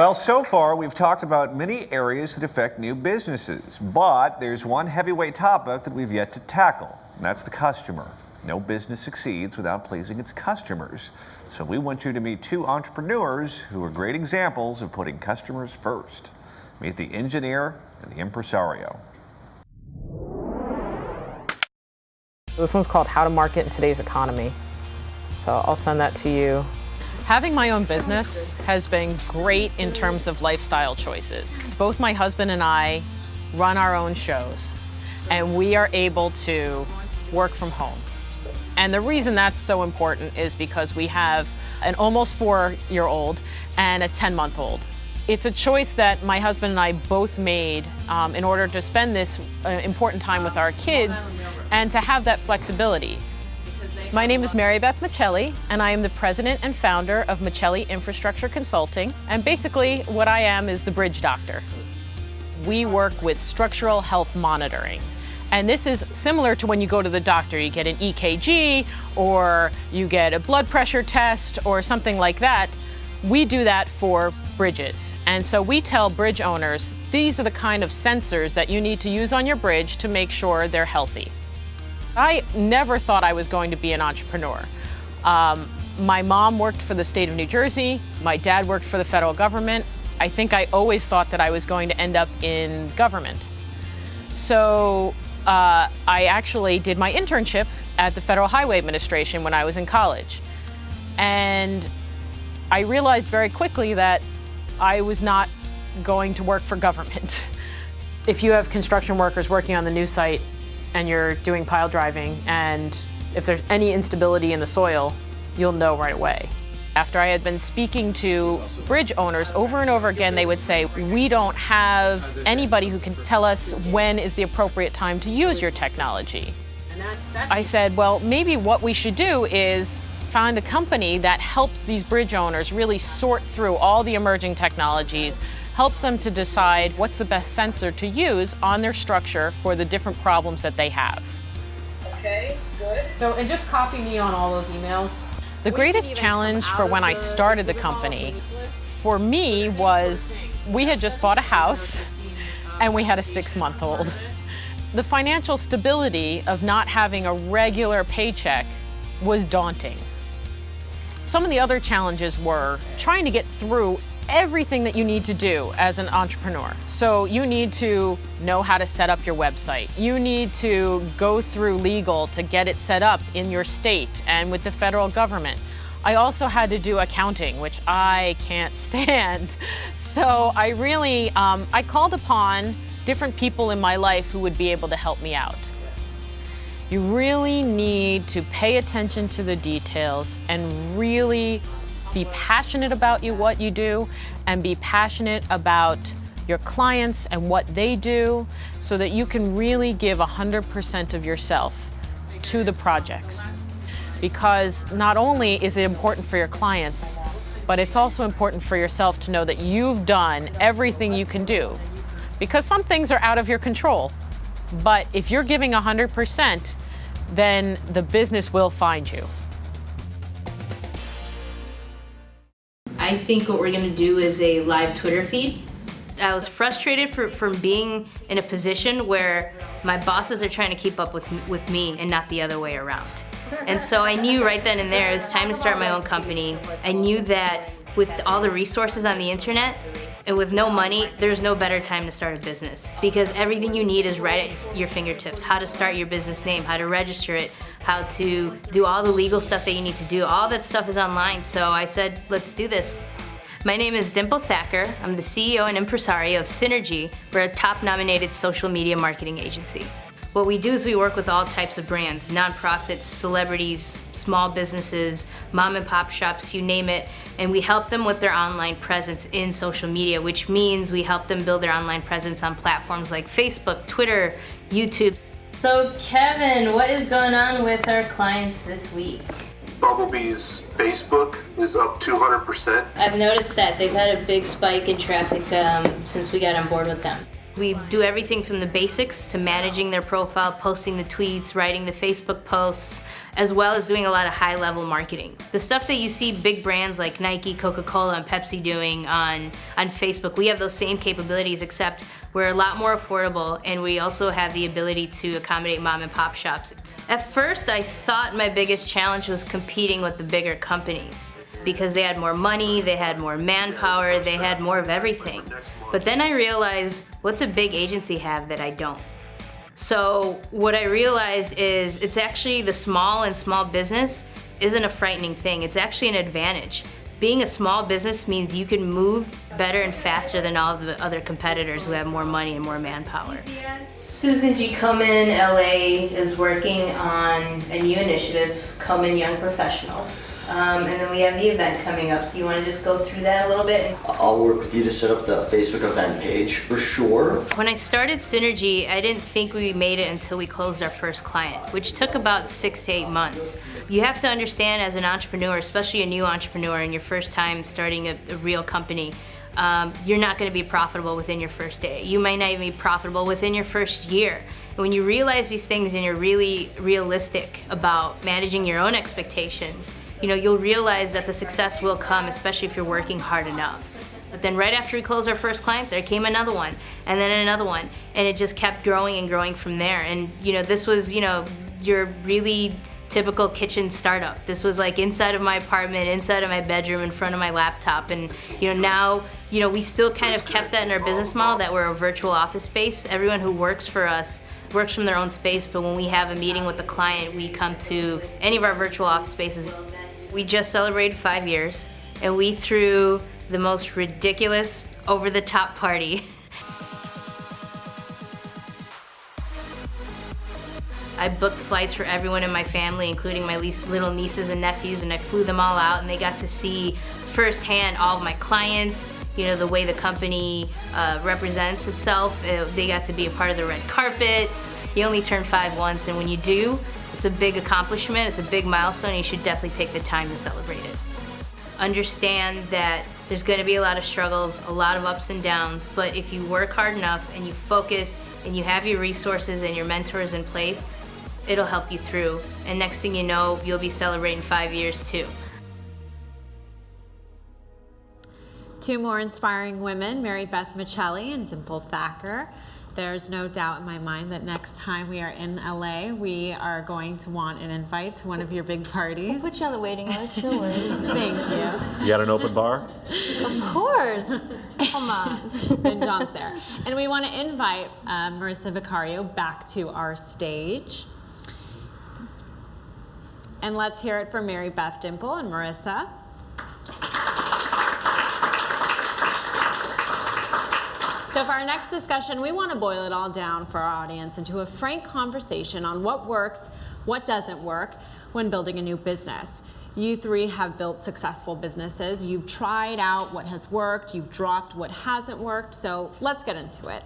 Well, so far we've talked about many areas that affect new businesses, but there's one heavyweight topic that we've yet to tackle, and that's the customer. No business succeeds without pleasing its customers. So we want you to meet two entrepreneurs who are great examples of putting customers first. Meet the engineer and the impresario. This one's called How to Market in Today's Economy. So I'll send that to you. Having my own business has been great in terms of lifestyle choices. Both my husband and I run our own shows, and we are able to work from home. And the reason that's so important is because we have an almost 4-year-old and a 10-month-old. It's a choice that my husband and I both made in order to spend this important time with our kids and to have that flexibility. My name is Beth Miceli, and I am the president and founder of Miceli Infrastructure Consulting. And basically what I am is the bridge doctor. We work with structural health monitoring. And this is similar to when you go to the doctor. You get an EKG, or you get a blood pressure test, or something like that. We do that for bridges. And so we tell bridge owners, these are the kind of sensors that you need to use on your bridge to make sure they're healthy. I never thought I was going to be an entrepreneur. My mom worked for the state of New Jersey. My dad worked for the federal government. I think I always thought that I was going to end up in government. So I actually did my internship at the Federal Highway Administration when I was in college. And I realized very quickly that I was not going to work for government. If you have construction workers working on the new site and you're doing pile driving, and if there's any instability in the soil, you'll know right away. After I had been speaking to bridge owners over and over again, they would say, we don't have anybody who can tell us when is the appropriate time to use your technology. I said, well, maybe what we should do is find a company that helps these bridge owners really sort through all the emerging technologies, helps them to decide what's the best sensor to use on their structure for the different problems that they have. Okay, good. So, and just copy me on all those emails. The greatest challenge for when I started the company, for me, was we had just bought a house and we had a 6-month-old. The financial stability of not having a regular paycheck was daunting. Some of the other challenges were trying to get through everything that you need to do as an entrepreneur. So you need to know how to set up your website. You need to go through legal to get it set up in your state and with the federal government. I also had to do accounting, which I can't stand. So I really, I called upon different people in my life who would be able to help me out. You really need to pay attention to the details and really be passionate about what you do, and be passionate about your clients and what they do, so that you can really give 100% of yourself to the projects. Because not only is it important for your clients, but it's also important for yourself to know that you've done everything you can do. Because some things are out of your control, but if you're giving 100%, then the business will find you. I think what we're gonna do is a live Twitter feed. I was frustrated from being in a position where my bosses are trying to keep up with me and not the other way around. And so I knew right then and there it was time to start my own company. I knew that with all the resources on the internet and with no money, there's no better time to start a business, because everything you need is right at your fingertips. How to start your business name, how to register it, how to do all the legal stuff that you need to do. All that stuff is online, so I said, let's do this. My name is Dimple Thacker. I'm the CEO and impresario of Synergy. We're a top-nominated social media marketing agency. What we do is we work with all types of brands, nonprofits, celebrities, small businesses, mom and pop shops, you name it, and we help them with their online presence in social media, which means we help them build their online presence on platforms like Facebook, Twitter, YouTube. So Kevin, what is going on with our clients this week? Bumblebee's Facebook is up 200%. I've noticed that they've had a big spike in traffic since we got on board with them. We do everything from the basics to managing their profile, posting the tweets, writing the Facebook posts, as well as doing a lot of high-level marketing. The stuff that you see big brands like Nike, Coca-Cola, and Pepsi doing on Facebook, we have those same capabilities, except we're a lot more affordable, and we also have the ability to accommodate mom and pop shops. At first, I thought my biggest challenge was competing with the bigger companies, because they had more money, they had more manpower, they had more of everything. But then I realized, what's a big agency have that I don't? So what I realized is it's actually the small business isn't a frightening thing, it's actually an advantage. Being a small business means you can move better and faster than all of the other competitors who have more money and more manpower. Susan G. Komen, LA, is working on a new initiative, Komen Young Professionals. And then we have the event coming up, so you want to just go through that a little bit? I'll work with you to set up the Facebook event page for sure. When I started Synergy, I didn't think we made it until we closed our first client, which took about 6 to 8 months. You have to understand, as an entrepreneur, especially a new entrepreneur and your first time starting a real company, you're not going to be profitable within your first day. You might not even be profitable within your first year. And when you realize these things and you're really realistic about managing your own expectations, you'll realize that the success will come, especially if you're working hard enough. But then right after we closed our first client, there came another one, and then another one, and it just kept growing and growing from there. And this was, your really typical kitchen startup. This was like inside of my apartment, inside of my bedroom, in front of my laptop. And now, we still kind of kept that in our business model, that we're a virtual office space. Everyone who works for us works from their own space, but when we have a meeting with the client, we come to any of our virtual office spaces. We just celebrated 5 years, and we threw the most ridiculous, over-the-top party. I booked flights for everyone in my family, including my little nieces and nephews, and I flew them all out, and they got to see firsthand all of my clients, the way the company represents itself. They got to be a part of the red carpet. You only turn 5 once, and when you do, it's a big accomplishment, it's a big milestone, and you should definitely take the time to celebrate it. Understand that there's going to be a lot of struggles, a lot of ups and downs, but if you work hard enough and you focus and you have your resources and your mentors in place, it'll help you through. And next thing you know, you'll be celebrating 5 years too. Two more inspiring women, Beth Miceli and Dimple Thacker. There's no doubt in my mind that next time we are in LA, we are going to want an invite to one of your big parties. We'll put you on the waiting list, no worries. Thank you. You got an open bar? Of course. Come on. And John's there. And we want to invite Marissa Vicario back to our stage. And let's hear it from Mary Beth, Dimple, and Marissa. So for our next discussion, we want to boil it all down for our audience into a frank conversation on what works, what doesn't work when building a new business. You three have built successful businesses. You've tried out what has worked, you've dropped what hasn't worked, so let's get into it.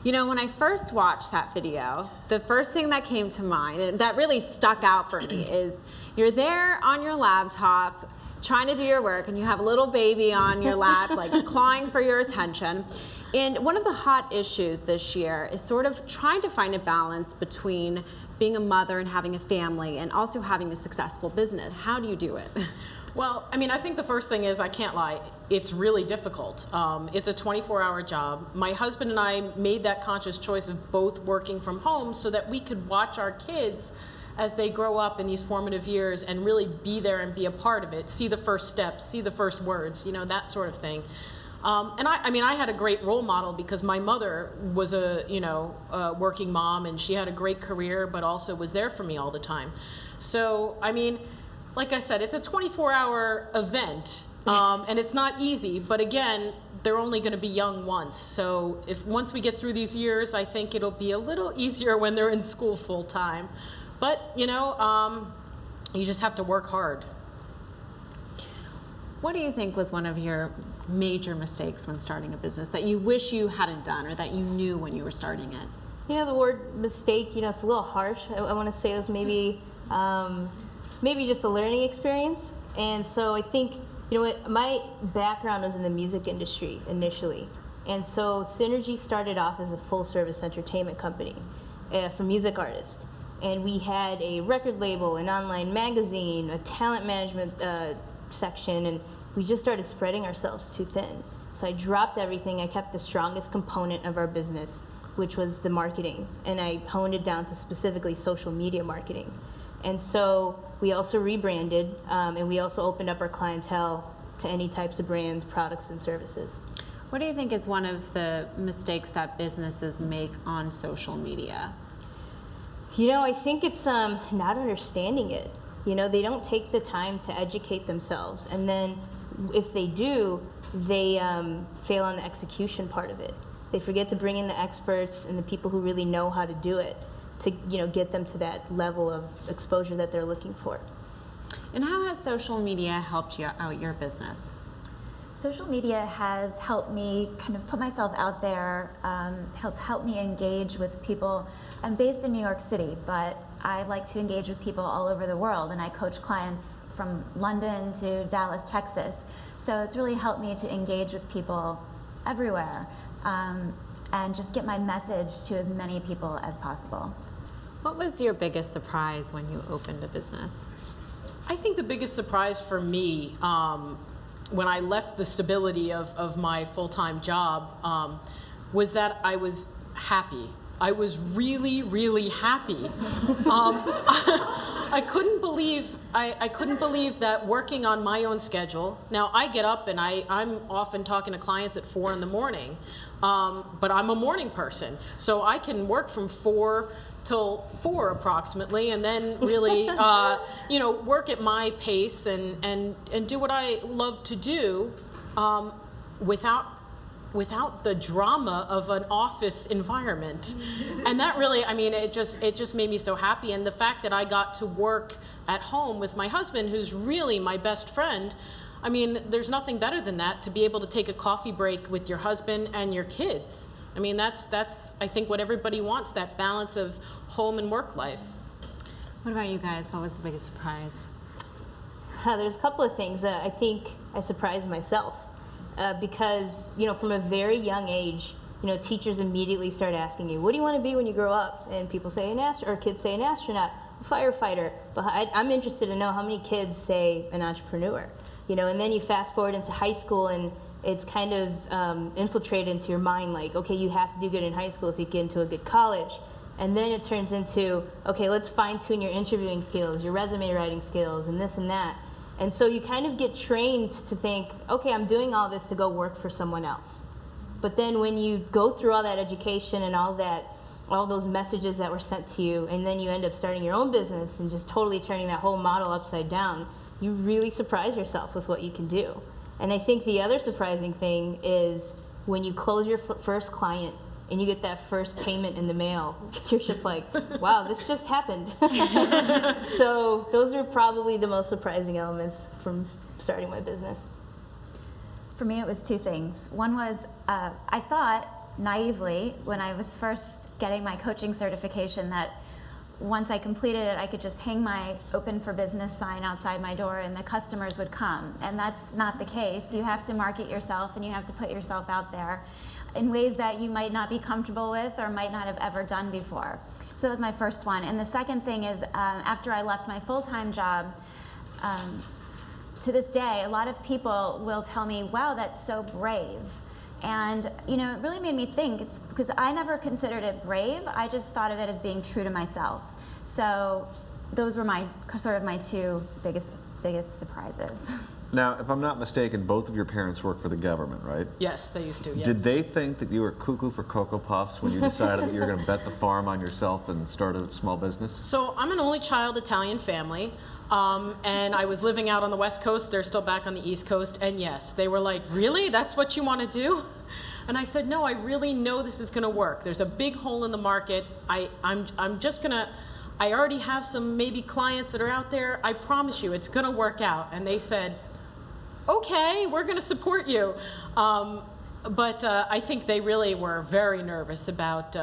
When I first watched that video, the first thing that came to mind, and that really stuck out for me, is you're there on your laptop, trying to do your work, and you have a little baby on your lap, like clawing for your attention. And one of the hot issues this year is sort of trying to find a balance between being a mother and having a family and also having a successful business. How do you do it? Well, I think the first thing is, I can't lie, it's really difficult. It's a 24-hour job. My husband and I made that conscious choice of both working from home so that we could watch our kids as they grow up in these formative years and really be there and be a part of it, see the first steps, see the first words, that sort of thing. And I had a great role model because my mother was a working mom, and she had a great career, but also was there for me all the time. So, like I said, it's a 24-hour event, and it's not easy, but again, they're only going to be young once. So once we get through these years, I think it'll be a little easier when they're in school full time. But, you just have to work hard. What do you think was one of your major mistakes when starting a business that you wish you hadn't done or that you knew when you were starting it? The word mistake, it's a little harsh. I want to say it was maybe just a learning experience. And so I think, my background was in the music industry initially. And so Synergy started off as a full-service entertainment company for music artists. And we had a record label, an online magazine, a talent management section, and we just started spreading ourselves too thin. So I dropped everything. I kept the strongest component of our business, which was the marketing, and I honed it down to specifically social media marketing. And so we also rebranded, and we also opened up our clientele to any types of brands, products, and services. What do you think is one of the mistakes that businesses make on social media? You know, I think it's not understanding it. You know, they don't take the time to educate themselves, and then if they do, they fail on the execution part of it. They forget to bring in the experts and the people who really know how to do it to, you know, get them to that level of exposure that they're looking for. And how has social media helped you out your business? Social media has helped me kind of put myself out there, has helped me engage with people. I'm based in New York City, but I like to engage with people all over the world, and I coach clients from London to Dallas, Texas. So it's really helped me to engage with people everywhere and just get my message to as many people as possible. What was your biggest surprise when you opened a business? I think the biggest surprise for me when I left the stability of my full-time job was that I was happy. I was really, really happy. I couldn't believe that working on my own schedule. Now I get up and I'm often talking to clients at 4 in the morning, but I'm a morning person, so I can work from 4 till 4 approximately, and then really, you know, work at my pace and do what I love to do, without the drama of an office environment. And that really, I mean, it just made me so happy. And the fact that I got to work at home with my husband, who's really my best friend, I mean, there's nothing better than that, to be able to take a coffee break with your husband and your kids. I mean, that's I think what everybody wants, that balance of home and work life. What about you guys? What was the biggest surprise? There's a couple of things. I think I surprised myself because, you know, from a very young age, you know, teachers immediately start asking you, what do you want to be when you grow up? And people say or kids say an astronaut, a firefighter. But I'm interested to know how many kids say an entrepreneur. You know, and then you fast forward into high school, and it's kind of infiltrated into your mind, like, okay, you have to do good in high school so you get into a good college. And then it turns into, okay, let's fine-tune your interviewing skills, your resume writing skills, and this and that. And so you kind of get trained to think, okay, I'm doing all this to go work for someone else. But then when you go through all that education and all those messages that were sent to you, and then you end up starting your own business and just totally turning that whole model upside down, you really surprise yourself with what you can do. And I think the other surprising thing is when you close your first client and you get that first payment in the mail, you're just like, wow, this just happened. So those are probably the most surprising elements from starting my business. For me, it was two things. One was I thought naively when I was first getting my coaching certification that once I completed it, I could just hang my open for business sign outside my door and the customers would come. And that's not the case. You have to market yourself and you have to put yourself out there in ways that you might not be comfortable with or might not have ever done before. So that was my first one. And the second thing is after I left my full-time job, to this day, a lot of people will tell me, wow, that's so brave. And you know, it really made me think. It's because I never considered it brave. I just thought of it as being true to myself. So those were my two biggest surprises. Now, if I'm not mistaken, both of your parents work for the government, right? Yes, they used to, yes. Did they think that you were cuckoo for Cocoa Puffs when you decided that you were going to bet the farm on yourself and start a small business? So I'm an only child Italian family, and I was living out on the West Coast. They're still back on the East Coast, and yes, they were like, really? That's what you want to do? And I said, no, I really know this is going to work. There's a big hole in the market. I'm just going to, I already have some maybe clients that are out there. I promise you, it's going to work out. And they said, okay, we're going to support you. But I think they really were very nervous about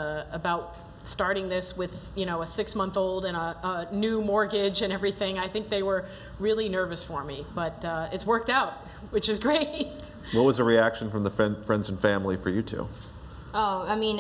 starting this with, you know, a 6-month-old and a new mortgage and everything. I think they were really nervous for me, but it's worked out, which is great. What was the reaction from the friends and family for you two? Oh, I mean,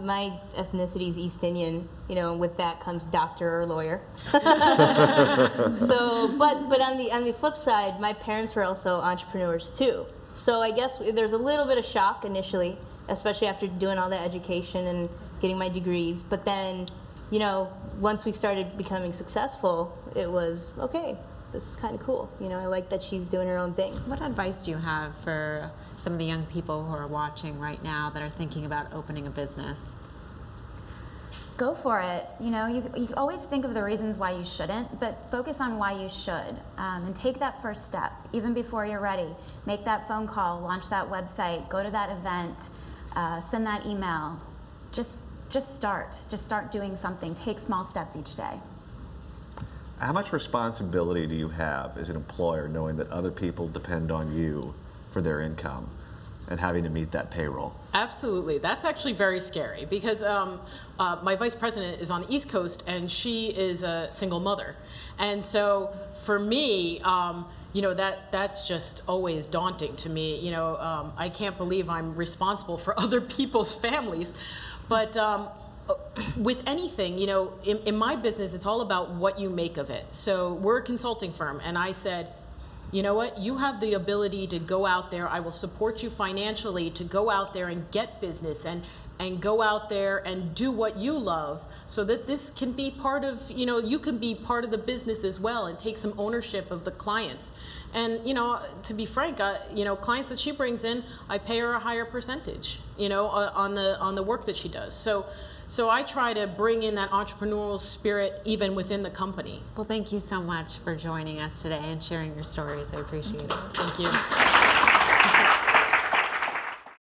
my ethnicity is East Indian. You know, with that comes doctor or lawyer. So, but on the flip side, my parents were also entrepreneurs too. So I guess there's a little bit of shock initially, especially after doing all that education and getting my degrees. But then, you know, once we started becoming successful, it was okay. This is kind of cool. You know, I like that she's doing her own thing. What advice do you have for some of the young people who are watching right now that are thinking about opening a business? Go for it. You know, you always think of the reasons why you shouldn't, but focus on why you should, and take that first step, even before you're ready. Make that phone call, launch that website, go to that event, send that email. Just start doing something. Take small steps each day. How much responsibility do you have as an employer knowing that other people depend on you for their income and having to meet that payroll? Absolutely. That's actually very scary because my vice president is on the East Coast and she is a single mother. And so for me, you know, that's just always daunting to me. You know, I can't believe I'm responsible for other people's families. But with anything, you know, in my business, it's all about what you make of it. So we're a consulting firm, and I said, you know what, you have the ability to go out there, I will support you financially to go out there and get business and go out there and do what you love so that this can be part of, you know, you can be part of the business as well and take some ownership of the clients. And, you know, to be frank, you know, clients that she brings in, I pay her a higher percentage, you know, on the work that she does. So I try to bring in that entrepreneurial spirit even within the company. Well, thank you so much for joining us today and sharing your stories. I appreciate it. Thank you.